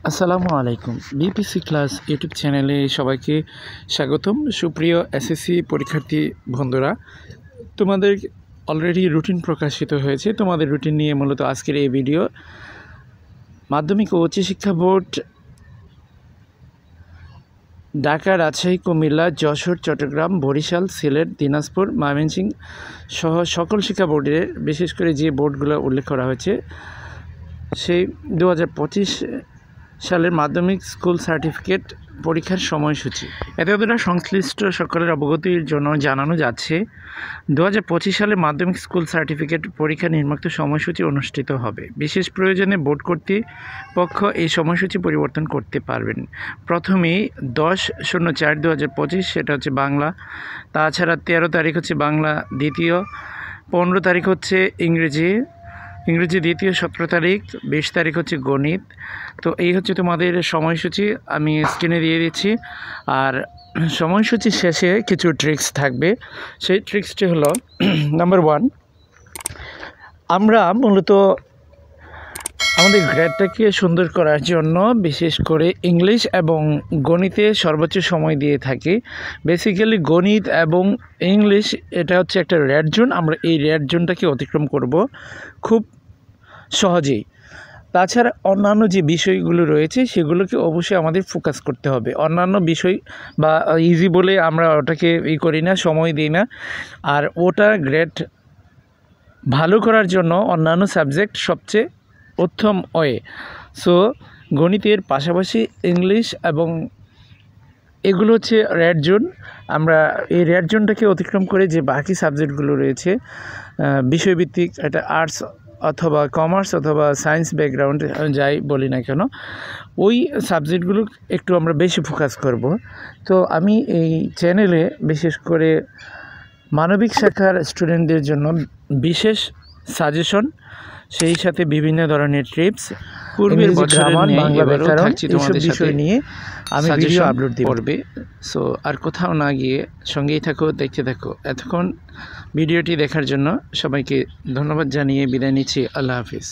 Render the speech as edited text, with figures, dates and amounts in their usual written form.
আসসালামু আলাইকুম। BPC class YouTube চ্যানেলে সবাইকে স্বাগতম। সুপ্রিয় এসএসসি পরীক্ষার্থী বন্ধুরা, তোমাদের অলরেডি রুটিন প্রকাশিত হয়েছে। তোমাদের রুটিন নিয়ে মূলত আজকের এই ভিডিও। মাধ্যমিক ও উচ্চ শিক্ষা বোর্ড ঢাকা, রাজশাহী, কুমিল্লা, যশোর, চট্টগ্রাম, বরিশাল, সিলেট, দিনাজপুর, ময়মনসিংহ সহ সকল শিক্ষা বোর্ডের বিশেষ করে যে বোর্ডগুলো উল্লেখ করা হয়েছে সেই 2025 সালের মাধ্যমিক স্কুল সার্টিফিকেট পরীক্ষার সময়সূচি এতটা সংশ্লিষ্ট সকলের অবগতির জন্য জানানো যাচ্ছে। 2025 সালে মাধ্যমিক স্কুল সার্টিফিকেট পরীক্ষা নিম্নোক্ত সময়সূচি অনুষ্ঠিত হবে। বিশেষ প্রয়োজনে বোর্ড কর্তৃপক্ষ এই সময়সূচি পরিবর্তন করতে পারবেন। প্রথমেই 10/04/2025 সেটা হচ্ছে বাংলা। তাছাড়া 13 তারিখ হচ্ছে বাংলা দ্বিতীয়, 15 তারিখ হচ্ছে ইংরেজি দ্বিতীয়, 17 তারিখ, 20 তারিখ হচ্ছে গণিত। তো এই হচ্ছে তোমাদের সময়সূচি, আমি স্ক্রিনে দিয়ে দিচ্ছি। আর সময়সূচি শেষে কিছু ট্রিক্স থাকবে। সেই ট্রিক্সটি হলো নাম্বার 1, আমরা মূলত আমাদের গ্রেডটাকে সুন্দর করার জন্য বিশেষ করে ইংলিশ এবং গণিতে সর্বোচ্চ সময় দিয়ে থাকি। বেসিক্যালি গণিত এবং ইংলিশ এটা হচ্ছে একটা রেড জোন। আমরা এই রেড জোনটাকে অতিক্রম করব খুব সহজেই। তাছাড়া অন্যান্য যে বিষয়গুলো রয়েছে সেগুলোকে অবশ্যই আমাদের ফোকাস করতে হবে। অন্যান্য বিষয় বা ইজি বলে আমরা ওটাকে করি না, সময় দিই না। আর ওটা গ্রেড ভালো করার জন্য অন্যান্য সাবজেক্ট সবচেয়ে উত্তম ওয়ে। সো গণিতের পাশাপাশি ইংলিশ এবং এগুলো হচ্ছে রেড জোন। আমরা এই রেড জোনটাকে অতিক্রম করে যে বাকি সাবজেক্টগুলো রয়েছে বিষয়ভিত্তিক, এটা আর্টস অথবা কমার্স অথবা সায়েন্স ব্যাকগ্রাউন্ড যাই বলি না কেন, ওই সাবজেক্টগুলো একটু আমরা বেশি ফোকাস করব। তো আমি এই চ্যানেলে বিশেষ করে মানবিক শাখার স্টুডেন্টদের জন্য বিশেষ সাজেশন, সেই সাথে বিভিন্ন ধরনের টিপস, পূর্বের বছরের বাংলা ব্যাকরণ এইসব বিষয় নিয়ে আমি ভিডিও আপলোড দিব। সো আর কোথাও না গিয়ে সঙ্গেই থাকো, দেখতে থাকো। এতক্ষণ ভিডিওটি দেখার জন্য সবাইকে ধন্যবাদ জানিয়ে বিদায় নিচ্ছি। আল্লাহ হাফিজ।